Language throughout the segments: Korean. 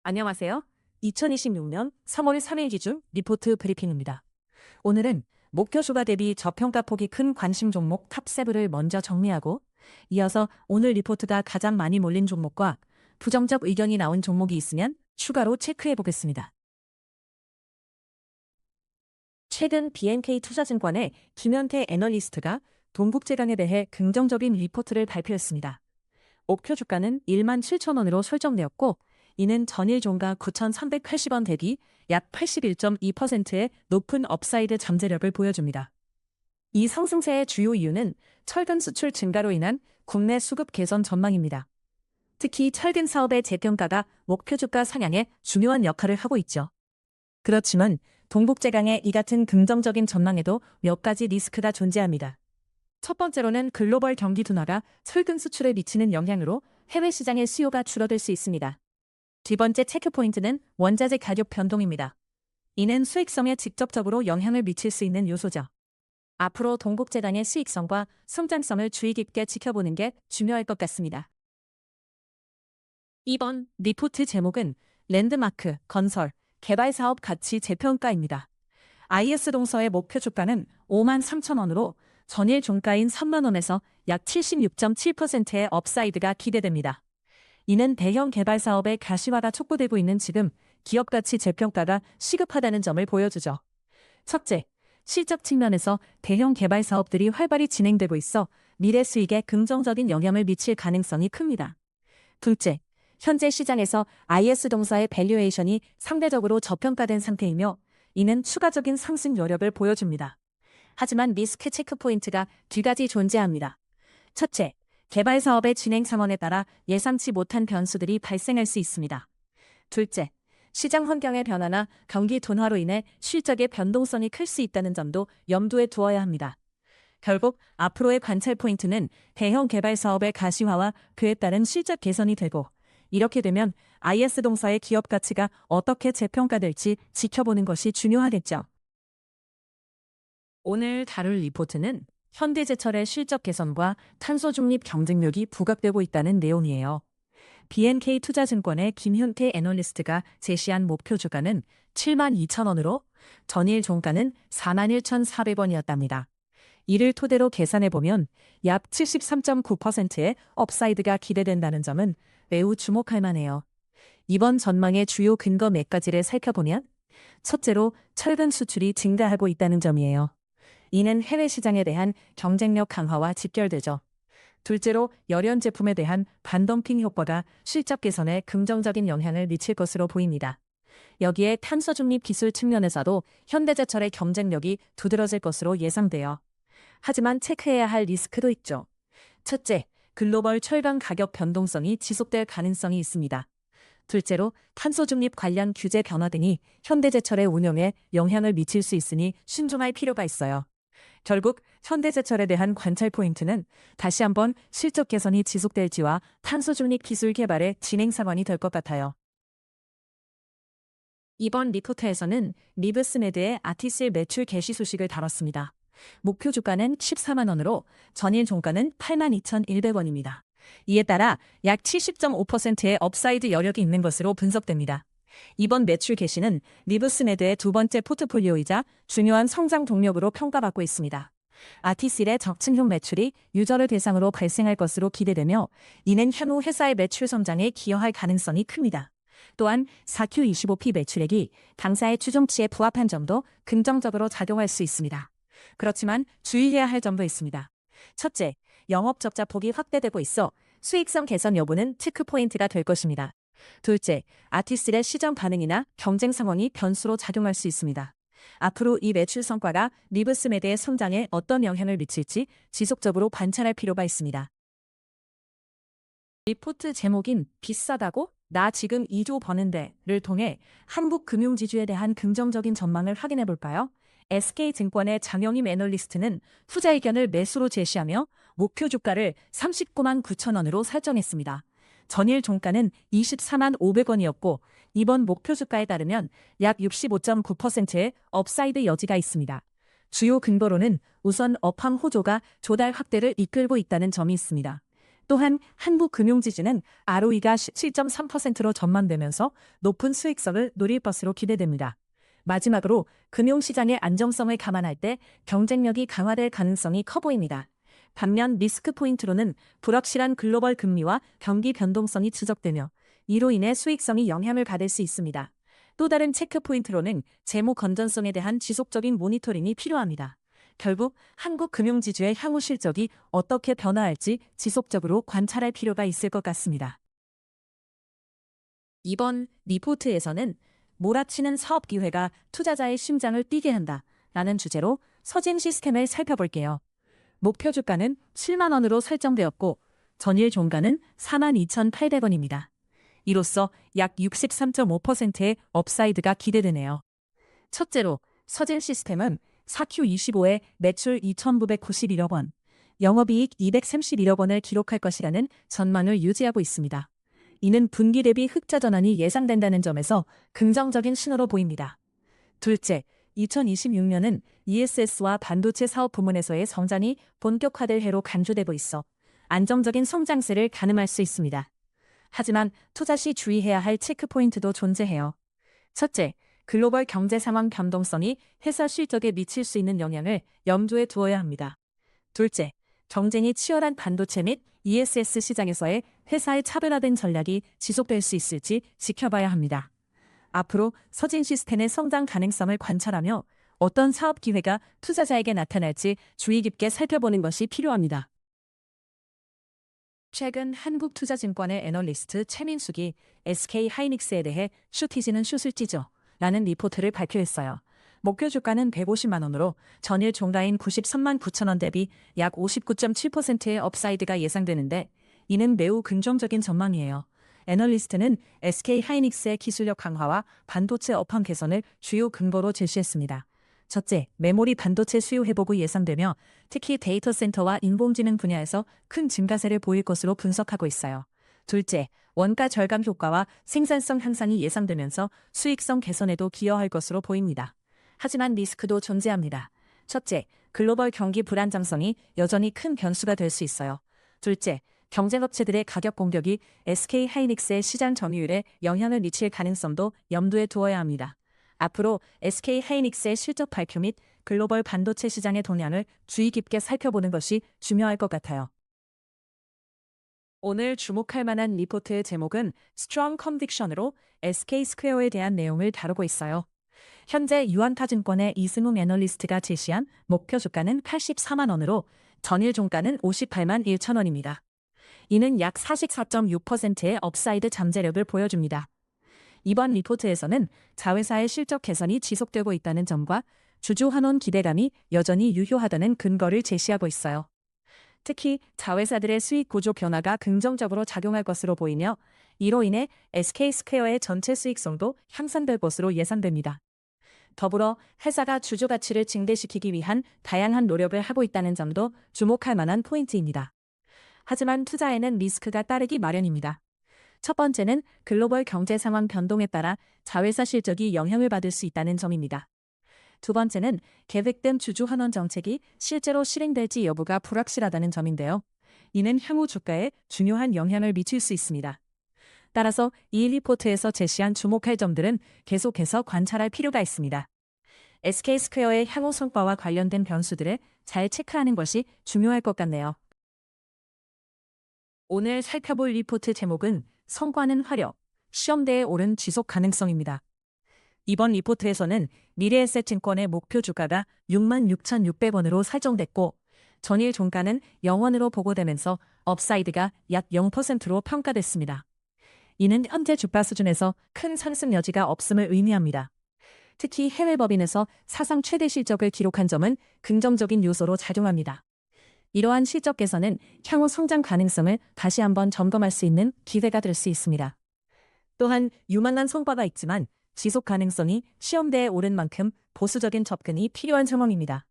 안녕하세요. 2026년 3월 3일 기준 리포트 브리핑입니다. 오늘은 목표 주가 대비 저평가 폭이 큰 관심 종목 탑7을 먼저 정리하고 이어서 오늘 리포트가 가장 많이 몰린 종목과 부정적 의견이 나온 종목이 있으면 추가로 체크해 보겠습니다. 최근 BNK 투자증권의 김현태 애널리스트가 동국제강에 대해 긍정적인 리포트를 발표했습니다. 목표 주가는 17,000원으로 설정되었고 이는 전일 종가 9,380원 대비 약 81.2%의 높은 업사이드 잠재력을 보여줍니다. 이 상승세의 주요 이유는 철근 수출 증가로 인한 국내 수급 개선 전망입니다. 특히 철근 사업의 재평가가 목표 주가 상향에 중요한 역할을 하고 있죠. 그렇지만 동북제강의 이 같은 긍정적인 전망에도 몇 가지 리스크가 존재합니다. 첫 번째로는 글로벌 경기 둔화가 철근 수출에 미치는 영향으로 해외 시장의 수요가 줄어들 수 있습니다. 두 번째 체크포인트는 원자재 가격 변동입니다. 이는 수익성에 직접적으로 영향을 미칠 수 있는 요소죠. 앞으로 동국제강의 수익성과 성장성을 주의 깊게 지켜보는 게 중요할 것 같습니다. 이번 리포트 제목은 랜드마크, 건설, 개발사업 가치 재평가입니다. IS동서의 목표 주가는 53,000원으로 전일 종가인 3만원에서 약 76.7%의 업사이드가 기대됩니다. 이는 대형 개발 사업의 가시화가 촉구되고 있는 지금 기업 가치 재평가가 시급하다는 점을 보여주죠. 첫째, 실적 측면에서 대형 개발 사업들이 활발히 진행되고 있어 미래 수익에 긍정적인 영향을 미칠 가능성이 큽니다. 둘째, 현재 시장에서 IS동사의 밸류에이션이 상대적으로 저평가된 상태이며 이는 추가적인 상승 여력을 보여줍니다. 하지만 리스크 체크 포인트가 두 가지 존재합니다. 첫째, 개발 사업의 진행 상황에 따라 예상치 못한 변수들이 발생할 수 있습니다. 둘째, 시장 환경의 변화나 경기 둔화로 인해 실적의 변동성이 클 수 있다는 점도 염두에 두어야 합니다. 결국 앞으로의 관찰 포인트는 대형 개발 사업의 가시화와 그에 따른 실적 개선이 되고 이렇게 되면 IS동사의 기업 가치가 어떻게 재평가될지 지켜보는 것이 중요하겠죠. 오늘 다룰 리포트는 현대제철의 실적 개선과 탄소 중립 경쟁력이 부각되고 있다는 내용이에요. BNK 투자증권의 김현태 애널리스트가 제시한 목표 주가는 72,000원으로 전일 종가는 41,400원이었답니다. 이를 토대로 계산해보면 약 73.9%의 업사이드가 기대된다는 점은 매우 주목할 만해요. 이번 전망의 주요 근거 몇 가지를 살펴보면 첫째로 철근 수출이 증가하고 있다는 점이에요. 이는 해외 시장에 대한 경쟁력 강화와 직결되죠. 둘째로 열연 제품에 대한 반덤핑 효과가 실적 개선에 긍정적인 영향을 미칠 것으로 보입니다. 여기에 탄소 중립 기술 측면에서도 현대제철의 경쟁력이 두드러질 것으로 예상돼요. 하지만 체크해야 할 리스크도 있죠. 첫째, 글로벌 철강 가격 변동성이 지속될 가능성이 있습니다. 둘째로 탄소 중립 관련 규제 변화 등이 현대제철의 운영에 영향을 미칠 수 있으니 신중할 필요가 있어요. 결국 현대제철에 대한 관찰 포인트는 다시 한번 실적 개선이 지속될지와 탄소 중립 기술 개발의 진행 상황이 될 것 같아요. 이번 리포트에서는 리브스메드의 아티실 매출 개시 소식을 다뤘습니다. 목표 주가는 14만 원으로 전일 종가는 82,100원입니다. 이에 따라 약 70.5%의 업사이드 여력이 있는 것으로 분석됩니다. 이번 매출 개시는 리브스메드의 두 번째 포트폴리오이자 중요한 성장 동력으로 평가받고 있습니다. 아티실의 적층형 매출이 유저를 대상으로 발생할 것으로 기대되며 이는 향후 회사의 매출 성장에 기여할 가능성이 큽니다. 또한 4Q25P 매출액이 당사의 추정치에 부합한 점도 긍정적으로 작용할 수 있습니다. 그렇지만 주의해야 할 점도 있습니다. 첫째, 영업 적자 폭이 확대되고 있어 수익성 개선 여부는 체크 포인트가 될 것입니다. 둘째, 아티실의 시장 반응이나 경쟁 상황이 변수로 작용할 수 있습니다. 앞으로 이 매출 성과가 리브스메드의 성장에 어떤 영향을 미칠지 지속적으로 관찰할 필요가 있습니다. 리포트 제목인 비싸다고? 나 지금 2조 버는데를 통해 한국 금융지주에 대한 긍정적인 전망을 확인해 볼까요? SK증권의 장영임 애널리스트는 투자 의견을 매수로 제시하며 목표 주가를 39만 9천 원으로 설정했습니다. 전일 종가는 24만 500원이었고 이번 목표 주가에 따르면 약 65.9%의 업사이드 여지가 있습니다. 주요 근거로는 우선 업황 호조가 조달 확대를 이끌고 있다는 점이 있습니다. 또한 한국금융지주는 ROE가 17.3%로 전망되면서 높은 수익성을 노릴 것으로 기대됩니다. 마지막으로 금융시장의 안정성을 감안할 때 경쟁력이 강화될 가능성이 커 보입니다. 반면 리스크 포인트로는 불확실한 글로벌 금리와 경기 변동성이 지적되며 이로 인해 수익성이 영향을 받을 수 있습니다. 또 다른 체크 포인트로는 재무 건전성에 대한 지속적인 모니터링이 필요합니다. 결국 한국 금융지주의 향후 실적이 어떻게 변화할지 지속적으로 관찰할 필요가 있을 것 같습니다. 이번 리포트에서는 몰아치는 사업 기회가 투자자의 심장을 뛰게 한다 라는 주제로 서진 시스템을 살펴볼게요. 목표 주가는 7만 원으로 설정되었고 전일 종가는 42,800원입니다. 이로써 약 63.5%의 업사이드가 기대되네요. 첫째로 서진 시스템은 4Q25에 매출 2,991억 원, 영업이익 231억 원을 기록할 것이라는 전망을 유지하고 있습니다. 이는 분기 대비 흑자 전환이 예상된다는 점에서 긍정적인 신호로 보입니다. 둘째, 2026년은 ESS와 반도체 사업 부문에서의 성장이 본격화될 해로 간주되고 있어 안정적인 성장세를 가늠할 수 있습니다. 하지만 투자 시 주의해야 할 체크포인트도 존재해요. 첫째, 글로벌 경제 상황 변동성이 회사 실적에 미칠 수 있는 영향을 염두에 두어야 합니다. 둘째, 경쟁이 치열한 반도체 및 ESS 시장에서의 회사의 차별화된 전략이 지속될 수 있을지 지켜봐야 합니다. 앞으로 서진 시스템의 성장 가능성을 관찰하며 어떤 사업 기회가 투자자에게 나타날지 주의 깊게 살펴보는 것이 필요합니다. 최근 한국투자증권의 애널리스트 최민숙이 SK하이닉스에 대해 슈티지는 슛을 찌죠 라는 리포트를 발표했어요. 목표 주가는 150만 원으로 전일 종가인 93만 9천 원 대비 약 59.7%의 업사이드가 예상되는데 이는 매우 긍정적인 전망이에요. 애널리스트는 SK하이닉스의 기술력 강화와 반도체 업황 개선을 주요 근거로 제시했습니다. 첫째, 메모리 반도체 수요 회복이 예상되며 특히 데이터 센터와 인공지능 분야에서 큰 증가세를 보일 것으로 분석하고 있어요. 둘째, 원가 절감 효과와 생산성 향상이 예상되면서 수익성 개선에도 기여할 것으로 보입니다. 하지만 리스크도 존재합니다. 첫째, 글로벌 경기 불안정성이 여전히 큰 변수가 될 수 있어요. 둘째, 경쟁업체들의 가격 공격이 SK하이닉스의 시장 점유율에 영향을 미칠 가능성도 염두에 두어야 합니다. 앞으로 SK하이닉스의 실적 발표 및 글로벌 반도체 시장의 동향을 주의 깊게 살펴보는 것이 중요할 것 같아요. 오늘 주목할 만한 리포트의 제목은 Strong Conviction으로 SK스퀘어에 대한 내용을 다루고 있어요. 현재 유한타증권의 이승웅 애널리스트가 제시한 목표 주가는 84만 원으로 전일 종가는 58만 1천 원입니다. 이는 약 44.6%의 업사이드 잠재력을 보여줍니다. 이번 리포트에서는 자회사의 실적 개선이 지속되고 있다는 점과 주주 환원 기대감이 여전히 유효하다는 근거를 제시하고 있어요. 특히 자회사들의 수익 구조 변화가 긍정적으로 작용할 것으로 보이며 이로 인해 SK스퀘어의 전체 수익성도 향상될 것으로 예상됩니다. 더불어 회사가 주주 가치를 증대시키기 위한 다양한 노력을 하고 있다는 점도 주목할 만한 포인트입니다. 하지만 투자에는 리스크가 따르기 마련입니다. 첫 번째는 글로벌 경제 상황 변동에 따라 자회사 실적이 영향을 받을 수 있다는 점입니다. 두 번째는 계획된 주주 환원 정책이 실제로 실행될지 여부가 불확실하다는 점인데요. 이는 향후 주가에 중요한 영향을 미칠 수 있습니다. 따라서 이 리포트에서 제시한 주목할 점들은 계속해서 관찰할 필요가 있습니다. SK스퀘어의 향후 성과와 관련된 변수들을 잘 체크하는 것이 중요할 것 같네요. 오늘 살펴볼 리포트 제목은 성과는 화력, 시험대에 오른 지속 가능성입니다. 이번 리포트에서는 미래에셋증권의 목표 주가가 66,600원으로 설정됐고 전일 종가는 0원으로 보고되면서 업사이드가 약 0%로 평가됐습니다. 이는 현재 주가 수준에서 큰 상승 여지가 없음을 의미합니다. 특히 해외 법인에서 사상 최대 실적을 기록한 점은 긍정적인 요소로 작용합니다. 이러한 실적 개선은 향후 성장 가능성을 다시 한번 점검할 수 있는 기회가 될 수 있습니다. 또한 유망한 성과가 있지만 지속 가능성이 시험대에 오른 만큼 보수적인 접근이 필요한 상황입니다.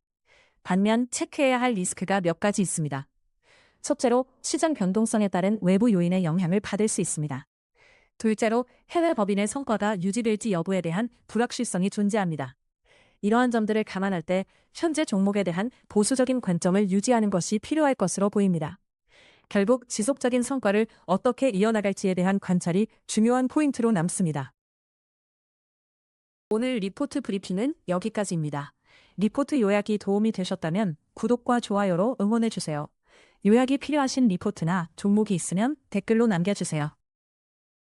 반면 체크해야 할 리스크가 몇 가지 있습니다. 첫째로 시장 변동성에 따른 외부 요인의 영향을 받을 수 있습니다. 둘째로 해외 법인의 성과가 유지될지 여부에 대한 불확실성이 존재합니다. 이러한 점들을 감안할 때 현재 종목에 대한 보수적인 관점을 유지하는 것이 필요할 것으로 보입니다. 결국 지속적인 성과를 어떻게 이어나갈지에 대한 관찰이 중요한 포인트로 남습니다. 오늘 리포트 브리핑은 여기까지입니다. 리포트 요약이 도움이 되셨다면 구독과 좋아요로 응원해주세요. 요약이 필요하신 리포트나 종목이 있으면 댓글로 남겨주세요.